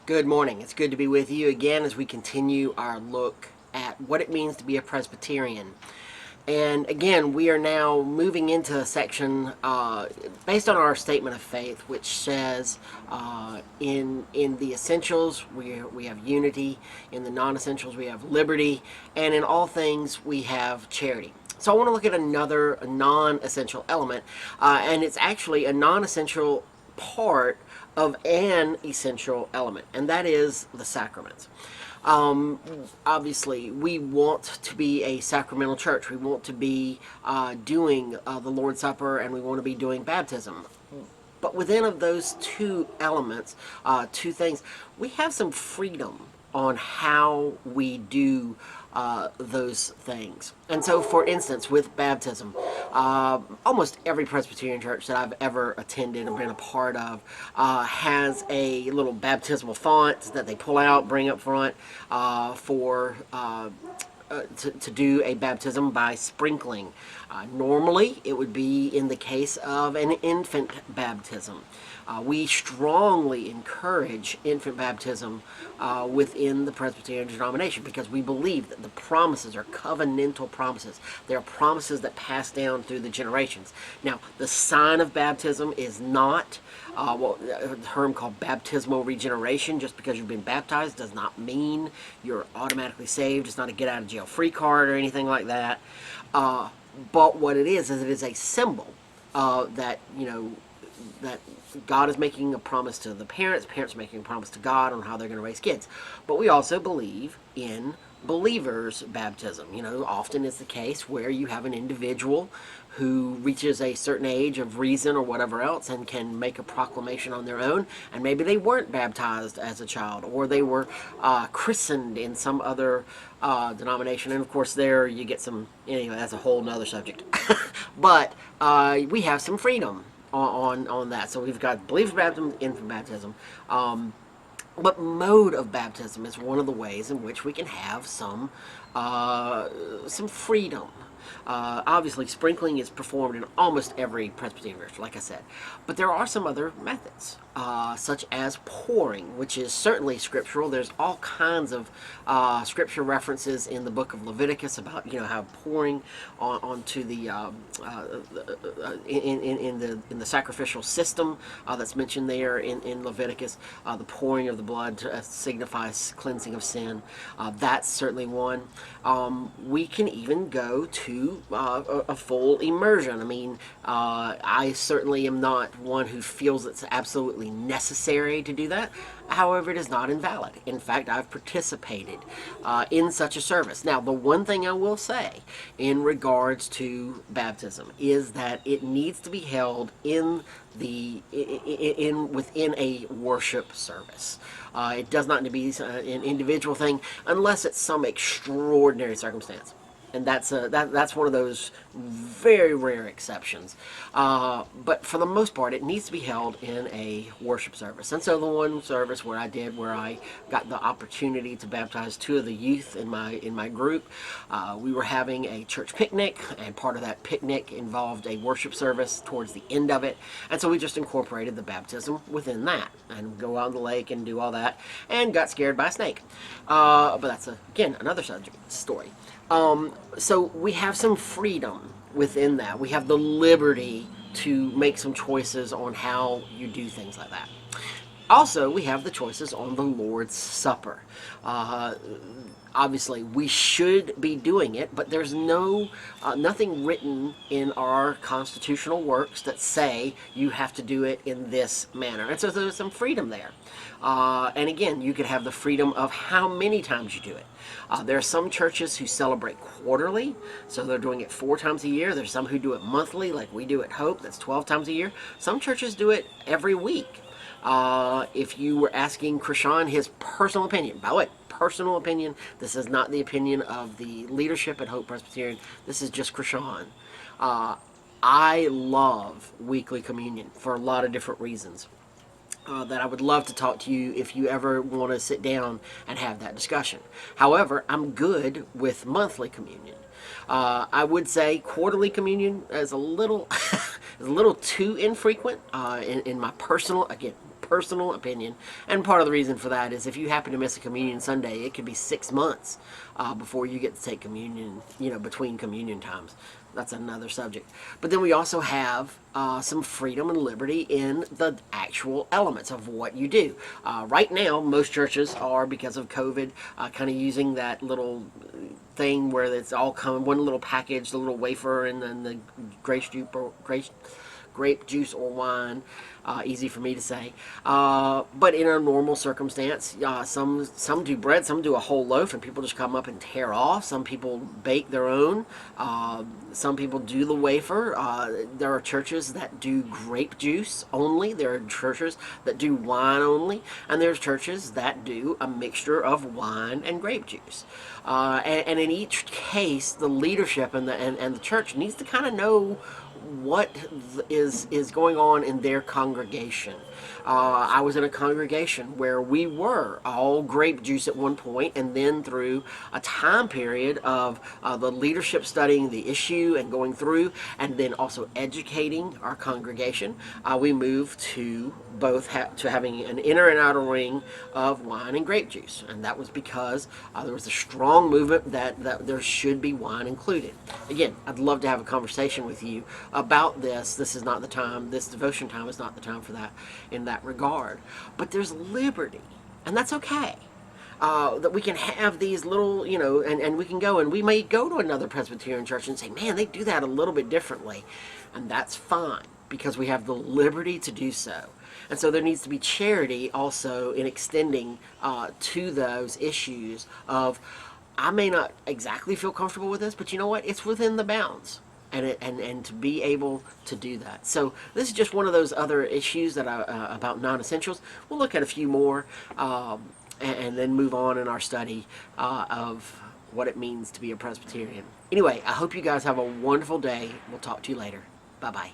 Good morning. It's good to be with you again as we continue our look at what it means to be a Presbyterian. And again, we are now moving into a section based on our statement of faith, which says in the essentials we have unity, in the non-essentials we have liberty, and in all things we have charity. So I want to look at another non-essential element, and it's actually a non-essential part of an essential element, and that is the sacraments. Obviously, we want to be a sacramental church. We want to be doing the Lord's Supper, and we want to be doing baptism. But within of those two elements, two things, we have some freedom on how we do those things. And so, for instance, with baptism, almost every Presbyterian church that I've ever attended and been a part of has a little baptismal font that they pull out, bring up front to do a baptism by sprinkling. Normally, it would be in the case of an infant baptism. We strongly encourage infant baptism within the Presbyterian denomination because we believe that the promises are covenantal promises. They are promises that pass down through the generations. Now, the sign of baptism is not a term called baptismal regeneration. Just because you've been baptized does not mean you're automatically saved. It's not a get-out-of-jail-free card or anything like that. But what it is it is a symbol that, that God is making a promise to the parents are making a promise to God on how they're going to raise kids. But we also believe in believers' baptism. Often it's the case where you have an individual who reaches a certain age of reason or whatever else and can make a proclamation on their own, and maybe they weren't baptized as a child, or they were christened in some other denomination. And of course there you get some, anyway, that's a whole nother subject. But we have some freedom on that. So we've got believer baptism, infant baptism. But mode of baptism is one of the ways in which we can have some freedom. Obviously, sprinkling is performed in almost every Presbyterian church, like I said. But there are some other methods, such as pouring, which is certainly scriptural. There's all kinds of scripture references in the book of Leviticus about how pouring onto the in the sacrificial system that's mentioned there in Leviticus. The pouring of the blood signifies cleansing of sin. That's certainly one. We can even go to a full immersion. I mean, I certainly am not one who feels it's absolutely necessary to do that. However, it is not invalid. In fact, I've participated in such a service. Now, the one thing I will say in regards to baptism is that it needs to be held within a worship service. It does not need to be an individual thing unless it's some extraordinary circumstance. And that's one of those very rare exceptions. But for the most part, it needs to be held in a worship service. And so the one service where I got the opportunity to baptize two of the youth in my group, we were having a church picnic, and part of that picnic involved a worship service towards the end of it. And so we just incorporated the baptism within that, and go out on the lake and do all that, and got scared by a snake. But that's again another story. So we have some freedom within that. We have the liberty to make some choices on how you do things like that. Also, we have the choices on the Lord's Supper. Obviously, we should be doing it, but there's nothing written in our constitutional works that say you have to do it in this manner. And so there's some freedom there. And again, you could have the freedom of how many times you do it. There are some churches who celebrate quarterly, so they're doing it 4 times a year. There's some who do it monthly, like we do at Hope. That's 12 times a year. Some churches do it every week. If you were asking Krishan his personal opinion, by the way, personal opinion, this is not the opinion of the leadership at Hope Presbyterian. This is just Krishan. I love weekly communion for a lot of different reasons. That I would love to talk to you if you ever want to sit down and have that discussion. However, I'm good with monthly communion. I would say quarterly communion is a little too infrequent in my personal personal opinion. And part of the reason for that is if you happen to miss a communion Sunday, it could be 6 months before you get to take communion, between communion times. That's another subject. But then we also have some freedom and liberty in the actual elements of what you do. Right now, most churches are, because of COVID, kind of using that little thing where it's all come one little package, the little wafer, and then the grape juice or wine. Easy for me to say. But in a normal circumstance, some do bread, some do a whole loaf, and people just come up and tear off. Some people bake their own. Some people do the wafer. There are churches that do grape juice only. There are churches that do wine only. And there's churches that do a mixture of wine and grape juice. And in each case, the leadership and the church needs to kind of know what is going on in their congregation. I was in a congregation where we were all grape juice at one point, and then through a time period of the leadership studying the issue and going through, and then also educating our congregation, we moved to to having an inner and outer ring of wine and grape juice. And that was because there was a strong movement that there should be wine included. Again, I'd love to have a conversation with you about this. This is not the time, this devotion time is not the time for that in that regard. But there's liberty, and that's okay. That we can have these little, and we can go, and we may go to another Presbyterian church and say, man, they do that a little bit differently. And that's fine, because we have the liberty to do so. And so there needs to be charity also in extending to those issues of, I may not exactly feel comfortable with this, but you know what? It's within the bounds. And to be able to do that. So this is just one of those other issues that about non-essentials. We'll look at a few more and then move on in our study of what it means to be a Presbyterian. Anyway, I hope you guys have a wonderful day. We'll talk to you later. Bye-bye.